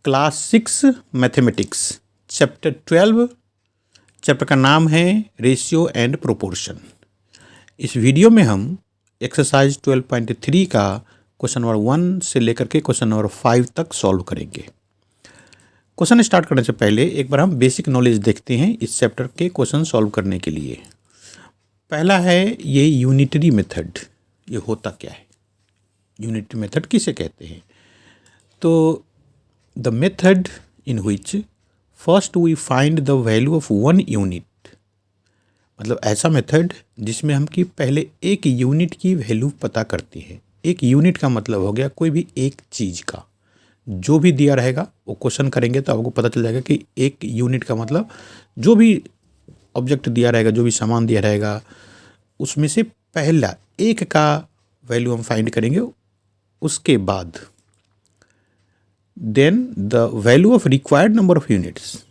Class 6 mathematics chapter 12। Chapter का नाम है रेशियो एंड प्रोपोर्शन। इस वीडियो में हम एक्सरसाइज 12.3 का क्वेश्चन नंबर 1 से लेकर के क्वेश्चन नंबर 5 तक सॉल्व करेंगे। क्वेश्चन स्टार्ट करने से पहले एक बार हम बेसिक नॉलेज देखते हैं इस चैप्टर के क्वेश्चन सॉल्व करने के लिए। पहला है ये यूनिटरी मेथड। ये होता क्या है, यूनिटरी मेथड किसे कहते हैं? तो the method in which first we find the value of one unit, मतलब ऐसा मेथड जिसमें हम कि पहले एक यूनिट की वैल्यू पता करते हैं। एक यूनिट का मतलब हो गया कोई भी एक चीज़ का, जो भी दिया रहेगा वो क्वेश्चन करेंगे तो आपको पता चल जाएगा कि एक यूनिट का मतलब जो भी ऑब्जेक्ट दिया रहेगा, जो भी सामान दिया रहेगा, उसमें से पहला एक का वैल्यू हम फाइंड करेंगे। उसके बाद then the value of required number of units,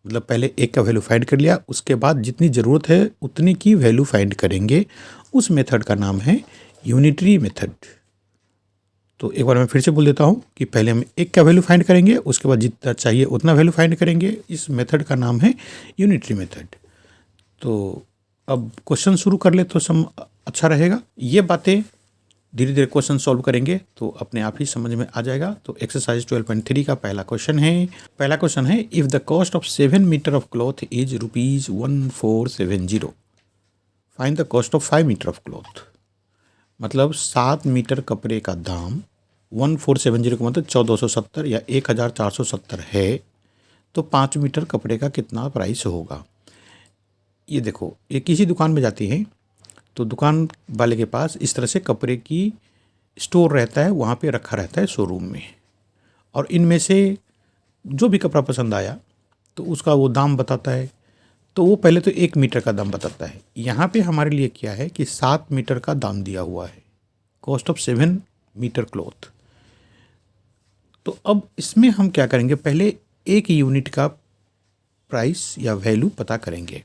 मतलब पहले एक का वैल्यू फाइंड कर लिया, उसके बाद जितनी ज़रूरत है उतनी की वैल्यू फाइंड करेंगे। उस मेथड का नाम है यूनिटरी मेथड। तो एक बार मैं फिर से बोल देता हूँ कि पहले हम एक का वैल्यू फाइंड करेंगे, उसके बाद जितना चाहिए उतना वैल्यू फाइंड करेंगे। इस मेथड का नाम है यूनिटरी मेथड। तो अब क्वेश्चन शुरू कर ले तो सम अच्छा रहेगा। ये बातें धीरे धीरे क्वेश्चन सॉल्व करेंगे तो अपने आप ही समझ में आ जाएगा। तो एक्सरसाइज 12.3 का पहला क्वेश्चन है if the cost of 7 metre of cloth is ₹1470, find the cost of 5 metre of cloth. मतलब 7 मीटर कपड़े का दाम 1470 का मतलब 1470 या 1470 है, तो 5 मीटर कपड़े का कितना प्राइस होगा। ये देखो, ये किसी दुकान में जाती हैं तो दुकान वाले के पास इस तरह से कपड़े की स्टोर रहता है, वहाँ पे रखा रहता है शोरूम में, और इनमें से जो भी कपड़ा पसंद आया तो उसका वो दाम बताता है। तो वो पहले तो 1 मीटर का दाम बताता है। यहाँ पे हमारे लिए क्या है कि 7 मीटर का दाम दिया हुआ है, कॉस्ट ऑफ 7 मीटर क्लॉथ। तो अब इसमें हम क्या करेंगे, पहले एक यूनिट का प्राइस या वैल्यू पता करेंगे।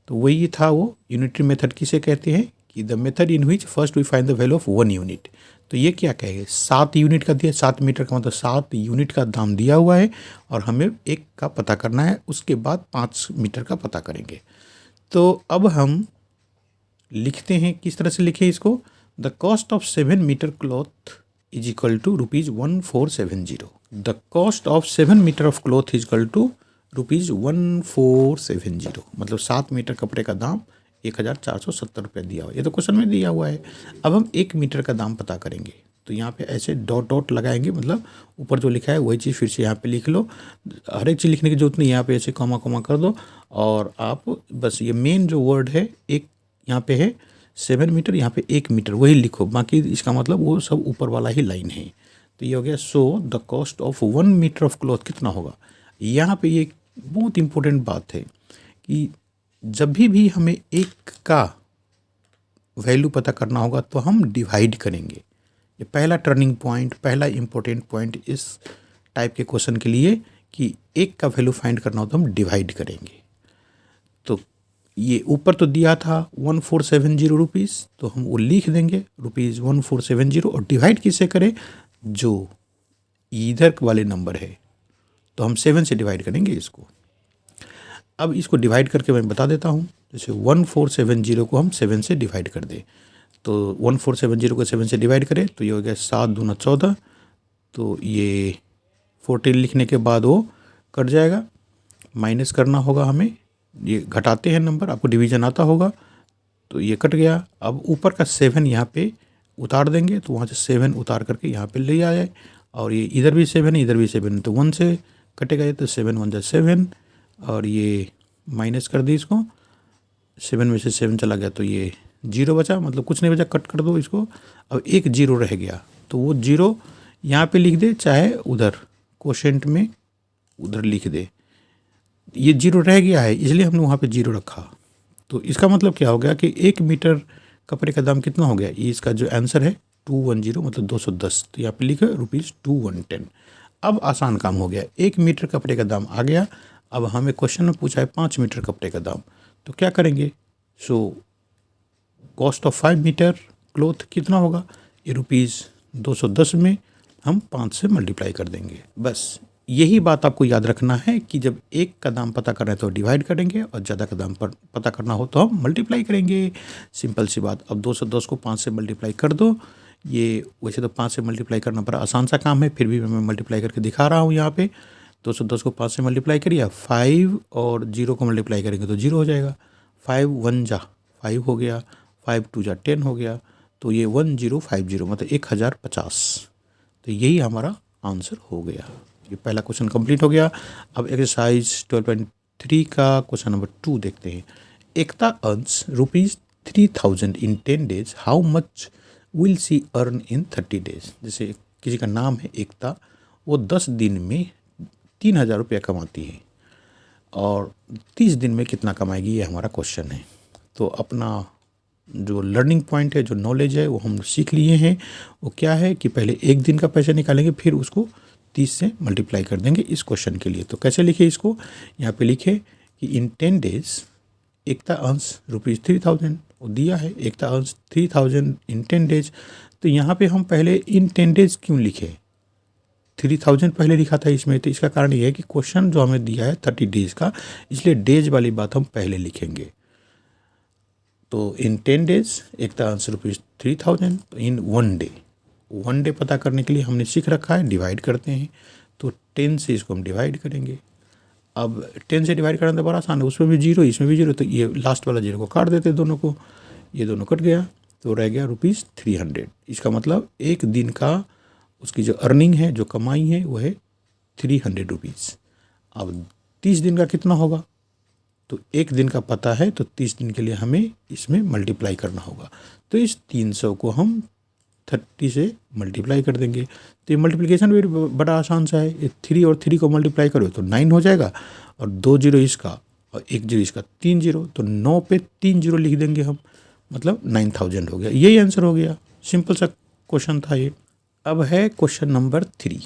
तो वही था वो यूनिटरी मेथड किसे कहते हैं कि the method in which first we find the value of 1 unit. तो ये क्या कहेंगे, 7 यूनिट का दिया, 7 मीटर का मतलब 7 यूनिट का दाम दिया हुआ है और हमें एक का पता करना है। उसके बाद 5 मीटर का पता करेंगे। तो अब हम लिखते हैं, किस तरह से लिखें इसको, the cost of 7 metre cloth is equal to ₹1470। The cost of 7 metre of cloth is equal to ₹1470, मतलब 7 मीटर कपड़े का दाम 1470 रुपये दिया हुआ है। ये तो क्वेश्चन में दिया हुआ है। अब हम 1 मीटर का दाम पता करेंगे। तो यहाँ पे ऐसे डॉट डॉट लगाएंगे, मतलब ऊपर जो लिखा है वही चीज़ फिर से यहाँ पे लिख लो। हर एक चीज़ लिखने की जरूरत नहीं, यहाँ पे ऐसे कॉमा कॉमा कर दो और आप बस ये मेन जो वर्ड है, एक यहाँ पे है 7 मीटर, यहाँ पे 1 मीटर, वही लिखो। बाकी इसका मतलब वो सब ऊपर वाला ही लाइन है। तो ये हो गया। So the cost of 1 metre of cloth कितना होगा। यहाँ पे ये बहुत इम्पोर्टेंट बात है कि जब भी हमें एक का वैल्यू पता करना होगा तो हम डिवाइड करेंगे। ये पहला टर्निंग पॉइंट, पहला इम्पोर्टेंट पॉइंट इस टाइप के क्वेश्चन के लिए कि एक का वैल्यू फाइंड करना हो तो हम डिवाइड करेंगे। तो ये ऊपर तो दिया था 1470 रुपीज़, तो हम वो लिख देंगे ₹1470 और डिवाइड किससे करें, जो इधर वाले नंबर है तो हम 7 से डिवाइड करेंगे इसको। अब इसको डिवाइड करके मैं बता देता हूँ। जैसे 1470 को हम 7 से डिवाइड कर दें, तो 1470 को 7 से डिवाइड करें तो ये हो गया 7 दूना 14। तो ये 14 लिखने के बाद वो कट जाएगा, माइनस करना होगा हमें। ये घटाते हैं नंबर, आपको डिवीजन आता होगा। तो ये कट गया। अब ऊपर का 7 यहाँ पे उतार देंगे, तो वहाँ से 7 उतार करके यहाँ पे ले आए, और ये इधर भी 7 है, इधर भी 7 है, तो 1 से कटेगा ये, तो 7 1 7, और ये माइनस कर दी इसको। 7 में से 7 चला गया तो ये 0 बचा, मतलब कुछ नहीं बचा, कट कर दो इसको। अब एक 0 रह गया, तो वो 0 यहाँ पे लिख दे, चाहे उधर कोशेंट में उधर लिख दे। ये 0 रह गया है इसलिए हमने वहाँ पे 0 रखा। तो इसका मतलब क्या हो गया कि 1 मीटर कपड़े का दाम कितना हो गया। ये इसका जो आंसर है 210, मतलब 210। तो यहाँ पे लिखा ₹2110। अब आसान काम हो गया, 1 मीटर कपड़े का दाम आ गया। अब हमें क्वेश्चन में पूछा है 5 मीटर कपड़े का दाम, तो क्या करेंगे। So cost of 5 metre cloth कितना होगा, ये ₹210 में हम 5 से मल्टीप्लाई कर देंगे। बस यही बात आपको याद रखना है कि जब एक का दाम पता कर रहे हैं तो डिवाइड करेंगे और ज़्यादा का दाम पर पता करना हो तो हम मल्टीप्लाई करेंगे। सिंपल सी बात। अब 210 को 5 से मल्टीप्लाई कर दो। ये वैसे तो 5 से मल्टीप्लाई करना बड़ा आसान सा काम है, फिर भी मैं मल्टीप्लाई करके दिखा रहा हूँ यहाँ पे। 210 को 5 से मल्टीप्लाई करिए, 5 और 0 को मल्टीप्लाई करेंगे तो 0 हो जाएगा। 5 1 जा 5 हो गया, 5 2 जा 10 हो गया, तो ये 1050 मतलब 1050। तो यही हमारा आंसर हो गया। ये पहला क्वेश्चन कंप्लीट हो गया। अब एक्सरसाइज 12.3 का क्वेश्चन नंबर 2 देखते हैं। Ekta earns ₹3000 in 10 days, how much will she earn in 30 days। जैसे किसी का नाम है एकता, वो 10 दिन में 3000 रुपया कमाती है और 30 दिन में कितना कमाएगी, ये हमारा क्वेश्चन है। तो अपना जो लर्निंग पॉइंट है, जो नॉलेज है, वो हम सीख लिए हैं। वो क्या है कि पहले एक दिन का पैसा निकालेंगे, फिर उसको 30 से मल्टीप्लाई कर देंगे इस क्वेश्चन के लिए। तो कैसे लिखे इसको, यहाँ पे लिखे कि इन 10 days एकता अर्न्स ₹3000, वो दिया है एकता अर्न्स 3000 इन 10 days। तो यहाँ पे हम पहले इन 10 days क्यों लिखे, 3000 पहले लिखा था इसमें, तो इसका कारण ये है कि क्वेश्चन जो हमें दिया है 30 days का, इसलिए डेज वाली बात हम पहले लिखेंगे। तो इन 10 days एकता अर्न्स ₹3000, तो इन 1 day, 1 day पता करने के लिए हमने सीख रखा है डिवाइड करते हैं। तो 10 से इसको हम डिवाइड करेंगे। अब 10 से डिवाइड करना तो बड़ा आसान है, उसमें भी 0 इसमें भी 0, तो ये लास्ट वाला 0 को काट देते दोनों को, ये दोनों कट गया तो रह गया ₹300। इसका मतलब एक दिन का उसकी जो अर्निंग है, जो कमाई है, वो है ₹300। अब 30 दिन का कितना होगा, तो एक दिन का पता है, तो 30 दिन के लिए हमें इसमें मल्टीप्लाई करना होगा। तो इस 300 को हम 30 से मल्टीप्लाई कर देंगे। तो ये मल्टीप्लिकेशन भी बड़ा आसान सा है। ये 3 और 3 को मल्टीप्लाई करो तो 9 हो जाएगा, और 2 0 इसका और 1 0 इसका, 3 0, तो 9 पे 3 0 लिख देंगे हम, मतलब 9000 हो गया। यही आंसर हो गया। सिंपल सा क्वेश्चन था ये। अब है क्वेश्चन नंबर 3।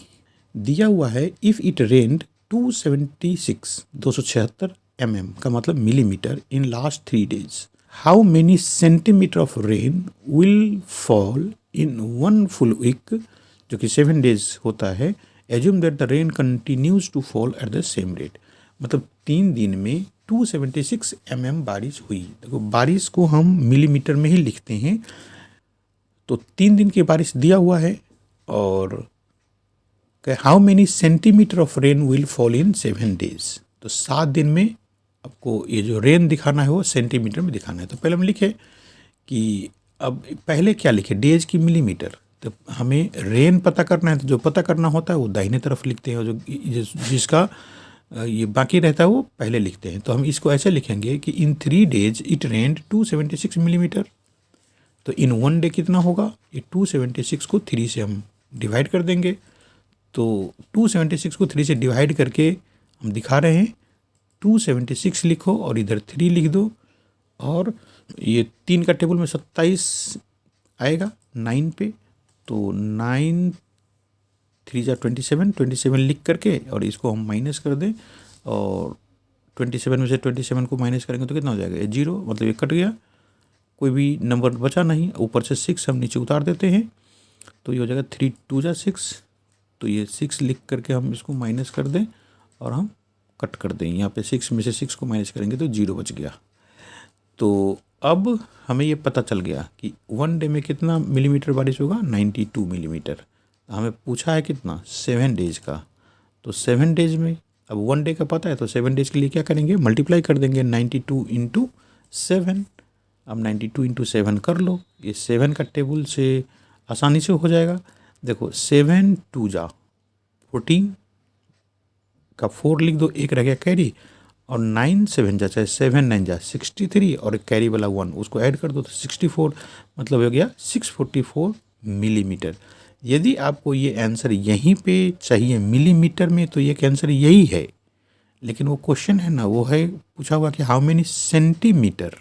दिया हुआ है इफ़ इट रेन्ड 276 mm का मतलब millimetre in last 3 days, how many centimetre of rain will fall in 1 full week, जो कि 7 days होता है। Assume that the rain continues to fall at the same rate, मतलब 3 दिन में 276 mm बारिश हुई। देखो बारिश को हम मिलीमीटर में ही लिखते हैं। तो 3 दिन की बारिश दिया हुआ है, और how many centimetre of rain will fall in 7 days, तो 7 दिन में आपको ये जो रेन दिखाना है वो सेंटीमीटर में दिखाना है। तो पहले हम लिखे कि अब पहले क्या लिखे, डेज की मिलीमीटर। तो हमें रेन पता करना है, तो जो पता करना होता है वो दाहिने तरफ लिखते हैं, और जो जिसका ये बाकी रहता है वो पहले लिखते हैं। तो हम इसको ऐसे लिखेंगे कि इन 3 days इट रेन्ड 276 मिलीमीटर। तो इन 1 day कितना होगा, ये 276 को 3 से हम डिवाइड कर देंगे। तो 276 को 3 से डिवाइड करके हम दिखा रहे हैं 276 लिखो और इधर 3 लिख दो, और ये 3 का टेबल में 27 आएगा 9 पे। तो 9 3 जा 27 लिख करके, और इसको हम माइनस कर दें, और 27 में से 27 को माइनस करेंगे तो कितना हो जाएगा, 0, मतलब ये कट गया, कोई भी नंबर बचा नहीं। ऊपर से 6 हम नीचे उतार देते हैं, तो ये हो जाएगा 3 2 जा 6। तो ये 6 लिख करके हम इसको माइनस कर दें और हम कट कर दें। यहाँ पे 6 में से 6 को माइनस करेंगे तो 0 बच गया। तो अब हमें ये पता चल गया कि 1 day में कितना मिलीमीटर बारिश होगा, 92 मिलीमीटर। हमें पूछा है कितना, 7 days का। तो 7 days में, अब 1 day का पता है, तो 7 days के लिए क्या करेंगे, मल्टीप्लाई कर देंगे 92 इंटू 7। अब 92 इंटू 7 कर लो, ये 7 का टेबल से आसानी से हो जाएगा। देखो 7 2 जा 14 का 4 लिख दो, एक रह गया कैरी, और 9 7 जा, चाहे 7 9 जा 63, और कैरी वाला 1 उसको ऐड कर दो तो 64, मतलब हो गया 644 मिलीमीटर। यदि आपको ये आंसर यहीं पे चाहिए मिलीमीटर में, तो ये आंसर यही है। लेकिन वो क्वेश्चन है ना, वो है पूछा हुआ कि हाउ मेनी सेंटीमीटर,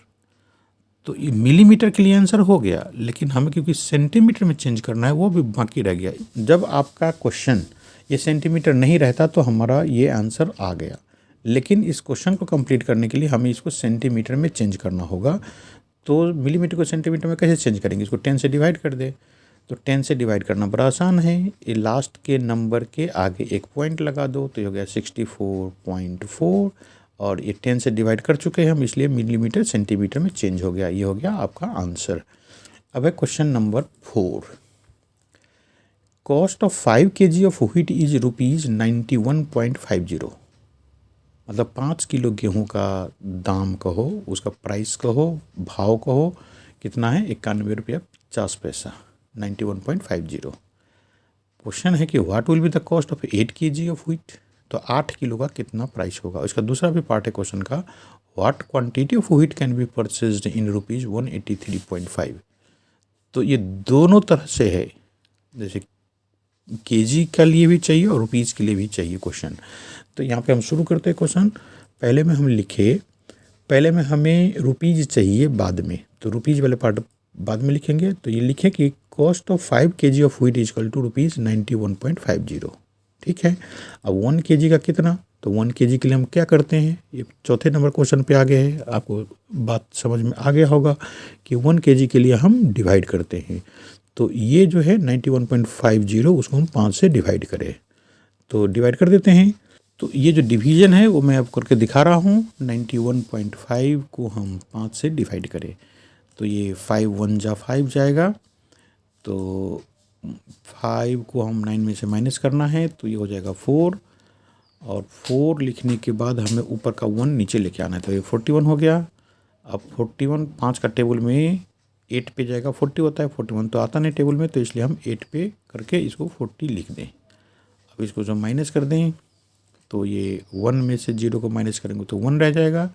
तो ये मिलीमीटर के लिए आंसर हो गया, लेकिन हमें क्योंकि सेंटीमीटर में चेंज करना है वो भी बाकी रह गया। जब आपका क्वेश्चन ये सेंटीमीटर नहीं रहता तो हमारा ये आंसर आ गया, लेकिन इस क्वेश्चन को कंप्लीट करने के लिए हमें इसको सेंटीमीटर में चेंज करना होगा। तो मिलीमीटर को सेंटीमीटर में कैसे चेंज करेंगे, इसको 10 से डिवाइड कर दे। तो 10 से डिवाइड करना बड़ा आसान है। ये लास्ट के नंबर के आगे एक पॉइंट लगा दो तो ये हो गया 64.4 और ये 10 से डिवाइड कर चुके हैं हम, इसलिए मिलीमीटर सेंटीमीटर में चेंज हो गया। ये हो गया आपका आंसर। अब है question number 4। Cost of 5 kg of wheat is ₹91.50। मतलब 5 किलो गेहूं का दाम कहो, उसका प्राइस कहो, भाव कहो, कितना है? ₹91.50, 91.50। क्वेश्चन है कि what will be the cost of 8 kg of wheat. तो 8 किलो का कितना प्राइस होगा। इसका दूसरा भी पार्ट है क्वेश्चन का, what quantity of wheat can be purchased in ₹183.5। तो ये दोनों तरह से है, जैसे केजी के लिए भी चाहिए और रुपीज़ के लिए भी चाहिए क्वेश्चन। तो यहाँ पे हम शुरू करते हैं क्वेश्चन। पहले में हम लिखे, पहले में हमें रुपीज़ चाहिए बाद में, तो रुपीज़ वाले पार्ट बाद में लिखेंगे। तो ये लिखे कि cost of 5 kg of wheat is equal to ₹91.50। ठीक है। अब 1 kg का कितना, तो 1 kg के लिए हम क्या करते हैं, ये चौथे नंबर क्वेश्चन पे आ गए हैं। आपको बात समझ में आ गया होगा कि 1 kg के लिए हम डिवाइड करते हैं। तो ये जो है 91.50, उसको हम 5 से डिवाइड करें, तो डिवाइड कर देते हैं। तो ये जो डिवीज़न है वो मैं आपको करके दिखा रहा हूँ। 91.5 को हम 5 से डिवाइड करें तो ये 5 1 जा 5 जाएगा, तो 5 को हम 9 में से माइनस करना है तो ये हो जाएगा 4, और 4 लिखने के बाद हमें ऊपर का 1 नीचे लेके आना है, तो ये 41 हो गया। अब 41 5 का टेबल में 8 पे जाएगा, 40 होता है, 41 तो आता नहीं टेबल में, तो इसलिए हम 8 पे करके इसको 40 लिख दें। अब इसको जब माइनस कर दें तो ये 1 में से 0 को माइनस करेंगे तो 1 रह जाएगा।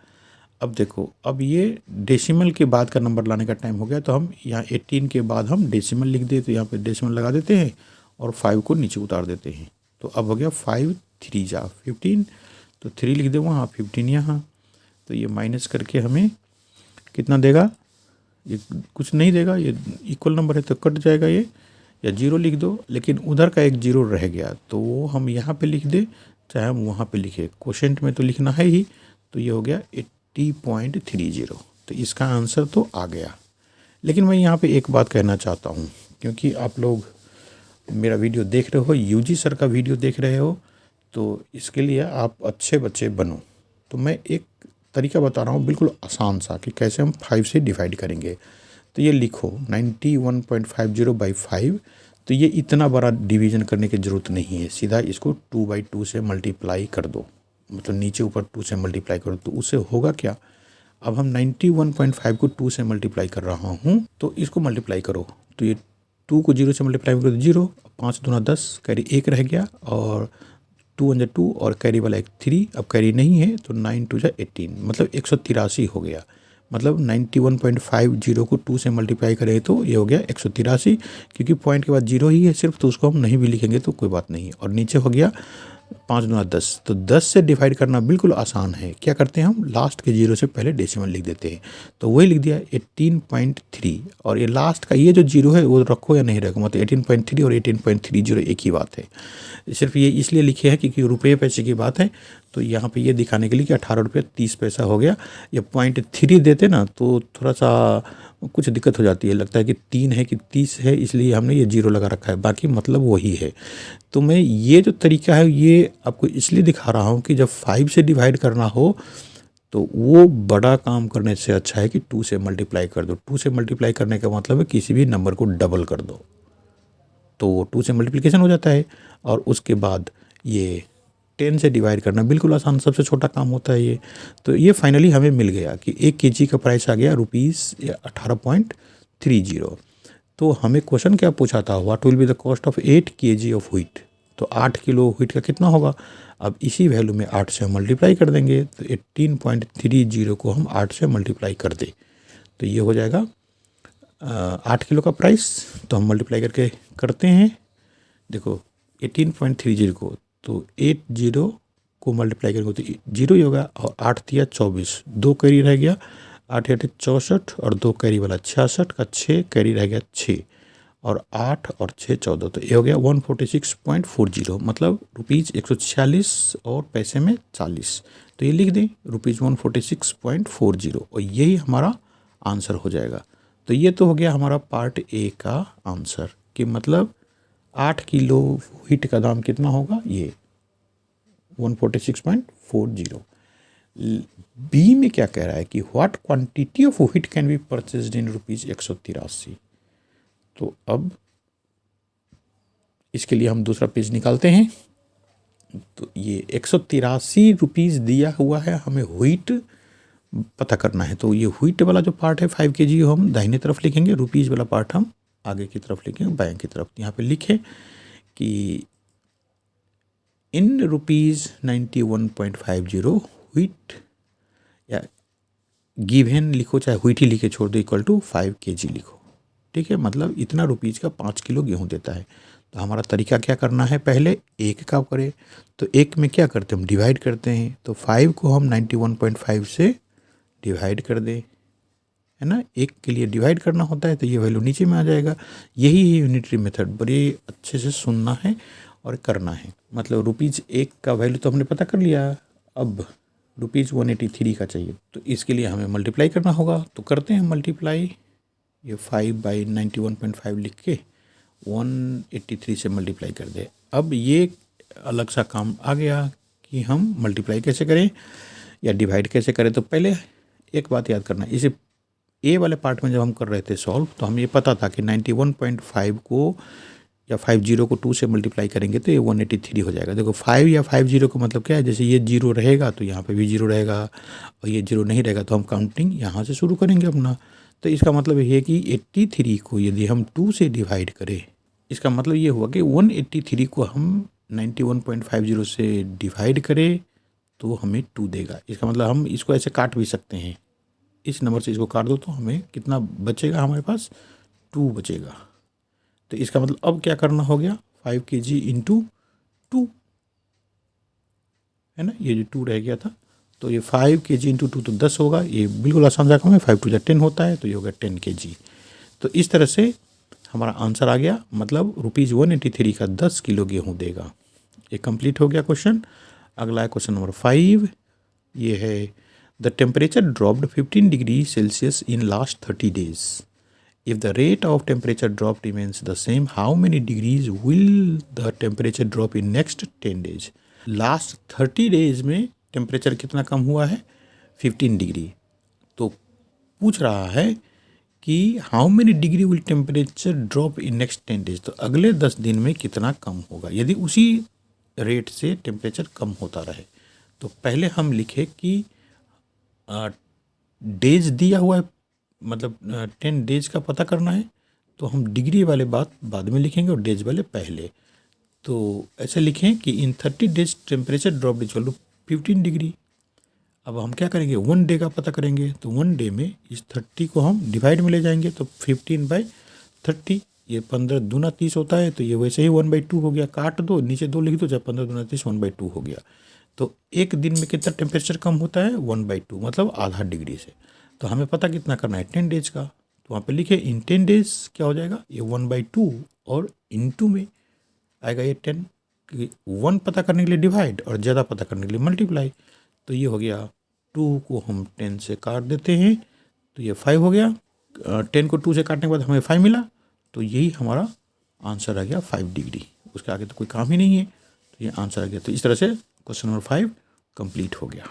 अब देखो, अब ये डेसिमल के बाद का नंबर लाने का टाइम हो गया, तो हम यहाँ 18 के बाद हम डेसिमल लिख दें, तो यहाँ पे डेसिमल लगा देते हैं और 5 को नीचे उतार देते हैं। तो अब हो गया 5 3 जा 15, तो 3 लिख दे वहाँ, 15 यहाँ। तो ये माइनस करके हमें कितना देगा, ये कुछ नहीं देगा, ये इक्वल नंबर है तो कट जाएगा ये, या 0 लिख दो। लेकिन उधर का एक 0 रह गया तो वो हम यहाँ पे लिख दे, चाहे हम वहाँ पे लिखे, क्वोशेंट में तो लिखना है ही। तो ये हो गया 80.30। तो इसका आंसर तो आ गया। लेकिन मैं यहाँ पे एक बात कहना चाहता हूँ, क्योंकि आप लोग मेरा वीडियो देख रहे हो, यूजी सर का वीडियो देख रहे हो, तो इसके लिए आप अच्छे बच्चे बनो। तो मैं एक तरीका बता रहा हूँ बिल्कुल आसान सा, कि कैसे हम 5 से डिवाइड करेंगे। तो ये लिखो 91.50/5। तो ये इतना बड़ा डिवीज़न करने की ज़रूरत नहीं है, सीधा इसको 2/2 से मल्टीप्लाई कर दो, मतलब नीचे ऊपर 2 से मल्टीप्लाई करो, तो उससे होगा क्या। अब हम 91.5 को 2 से मल्टीप्लाई कर रहा हूँ, तो इसको मल्टीप्लाई करो, तो ये 2 को 0 से मल्टीप्लाई करो तो 0, 5 दूना 10, कैरी 1 रह गया, और 2 1 2 और कैरी वाला एक 3, अब कैरी नहीं है तो 9 2 18, मतलब 183 हो गया। मतलब 91.50 को 2 से मल्टीप्लाई करें तो ये हो गया 183, क्योंकि पॉइंट के बाद 0 ही है सिर्फ, तो उसको हम नहीं भी लिखेंगे तो कोई बात नहीं। और नीचे हो गया 5 दूना 10, तो 10 से डिवाइड करना बिल्कुल आसान है। क्या करते हैं हम, लास्ट के 0 से पहले डेसिमल लिख देते हैं, तो वही लिख दिया 18.3। और ये लास्ट का ये जो 0 है वो रखो या नहीं रखो, मतलब 18.3 और 18.30 एक ही बात है। सिर्फ ये इसलिए लिखे हैं क्योंकि रुपये पैसे की बात है, तो यहाँ पे ये दिखाने के लिए कि 18 रुपये 30 पैसा हो गया। ये 0.3 देते ना तो थोड़ा सा कुछ दिक्कत हो जाती है, लगता है कि 3 है कि 30 है, इसलिए हमने ये 0 लगा रखा है, बाकी मतलब वही है। तो मैं ये जो तरीका है ये आपको इसलिए दिखा रहा हूँ कि जब 5 से डिवाइड करना हो तो वो बड़ा काम करने से अच्छा है कि 2 से मल्टीप्लाई कर दो। 2 से मल्टीप्लाई करने का मतलब है किसी भी नंबर को डबल कर दो, तो 2 से मल्टीप्लिकेशन हो जाता है। और उसके बाद ये 10 से डिवाइड करना बिल्कुल आसान, सबसे छोटा काम होता है ये। तो ये फाइनली हमें मिल गया कि 1 kg का प्राइस आ गया ₹18.30। तो हमें क्वेश्चन क्या पूछा था, what will be the cost of 8 kg of wheat. तो 8 किलो व्हीट का कितना होगा। अब इसी वैल्यू में 8 से हम मल्टीप्लाई कर देंगे, तो 18.30 को हम 8 से मल्टीप्लाई कर दें तो ये हो जाएगा 8 किलो का प्राइस। तो हम मल्टीप्लाई करके करते हैं, देखो 18.30 को, तो 80 को मल्टीप्लाई करेंगे तो 0 ही होगा, और 8 दिया 24, 2 कैरी रह गया, 8 8 64, और 2 कैरी वाला 66 का 6 कैरी रह गया 6, और 8 और 6 14, तो ये हो गया 146.40, मतलब ₹146 और पैसे में 40। तो ये लिख दें ₹146.40, और यही हमारा आंसर हो जाएगा। तो ये तो हो गया हमारा पार्ट ए का आंसर। कि मतलब 8 किलो हीट का दाम कितना होगा, ये 146.40। बी में क्या कह रहा है कि what quantity of heat can be purchased in ₹183। तो अब इसके लिए हम दूसरा पेज निकालते हैं। तो ये 183 रुपीज़ दिया हुआ है, हमें व्हीट पता करना है। तो ये व्हीट वाला जो पार्ट है 5 kg हम दाहिने तरफ लिखेंगे, रुपीज़ वाला पार्ट हम आगे की तरफ लिखेंगे, बाएं की तरफ। यहाँ पे लिखें कि इन ₹91.50 व्हीट, या गिवन लिखो चाहे व्हीट ही लिखे छोड़ दो, इक्वल टू 5 kg लिखो। ठीक है, मतलब इतना रुपीज़ का 5 किलो गेहूँ देता है। तो हमारा तरीका क्या करना है, पहले एक का करें। तो एक में क्या करते हैं, हम डिवाइड करते हैं। तो 5 को हम 91.5 से डिवाइड कर दें, है ना। एक के लिए डिवाइड करना होता है तो ये वैल्यू नीचे में आ जाएगा। यही है यूनिटरी मेथड, बड़े अच्छे से सुनना है और करना है। मतलब रुपीज़ एक का वैल्यू तो हमने पता कर लिया, अब ₹183 का चाहिए। तो इसके लिए हमें मल्टीप्लाई करना होगा। तो करते हैं मल्टीप्लाई, ये 5/91.5 लिख के 183 से मल्टीप्लाई कर दे। अब ये अलग सा काम आ गया कि हम मल्टीप्लाई कैसे करें या डिवाइड कैसे करें। तो पहले एक बात याद करना, इसे ए वाले पार्ट में जब हम कर रहे थे सॉल्व, तो हमें ये पता था कि 91.5 को या 50 को 2 से मल्टीप्लाई करेंगे तो ये 183 हो जाएगा। देखो 5 या 50 का मतलब क्या है, जैसे ये 0 रहेगा तो यहाँ पे भी 0 रहेगा, और ये 0 नहीं रहेगा तो हम काउंटिंग यहाँ से शुरू करेंगे अपना। तो इसका मतलब ये है कि 83 को यदि हम 2 से डिवाइड करें, इसका मतलब ये हुआ कि 183 को हम 91.50 से डिवाइड करें तो हमें 2 देगा। इसका मतलब हम इसको ऐसे काट भी सकते हैं, इस नंबर से इसको काट दो तो हमें कितना बचेगा, हमारे पास 2 बचेगा। तो इसका मतलब अब क्या करना हो गया, 5 kg इंटू 2, है ना। ये जो 2 रह गया था, तो ये 5 kg इंटू 2 तो 10 होगा। ये बिल्कुल आसान रकम है, 5 2 10 होता है, तो ये होगा 10 kg। तो इस तरह से हमारा आंसर आ गया, मतलब ₹183 का 10 किलो गेहूँ देगा। ये कंप्लीट हो गया क्वेश्चन। अगला है क्वेश्चन नंबर 5। ये है the temperature dropped 15 degree Celsius in last 30 days. If the rate of temperature drop remains the same, how many degrees will the temperature drop in next 10 days? Last 30 days में temperature कितना कम हुआ है, 15 degree. तो पूछ रहा है कि how many degree will temperature drop in next 10 days. तो अगले 10 दिन में कितना कम होगा यदि उसी रेट से टेम्परेचर कम होता रहे। तो पहले हम लिखे कि डेज दिया हुआ है, मतलब 10 डेज का पता करना है, तो हम डिग्री वाले बात बाद में लिखेंगे और डेज वाले पहले। तो ऐसे लिखें कि in 30 days temperature drop equal to 15 degree. अब हम क्या करेंगे, 1 डे का पता करेंगे। तो 1 डे में इस 30 को हम डिवाइड में ले जाएंगे, तो 15/30, ये 15 दूना 30 होता है, तो ये वैसे ही 1/2 हो गया। काट दो, नीचे 2 लिख दो, चाहे 15 दूना 30, 1/2 हो गया। तो एक दिन में कितना टेम्परेचर कम होता है, 1/2, मतलब आधा डिग्री से। तो हमें पता कितना करना है, 10 डेज का। तो वहाँ पे लिखे इन 10 डेज क्या हो जाएगा, ये 1/2 और इनटू में आएगा ये 10। 1 पता करने के लिए डिवाइड और ज़्यादा पता करने के लिए मल्टीप्लाई। तो ये हो गया, 2 को हम 10 से काट देते हैं तो ये 5 हो गया। 10 को 2 से काटने के बाद हमें 5 मिला, तो यही हमारा आंसर आ गया 5 डिग्री। उसके आगे तो कोई काम ही नहीं है, तो ये आंसर आ गया। तो इस तरह से क्वेश्चन नंबर 5 कंप्लीट हो गया।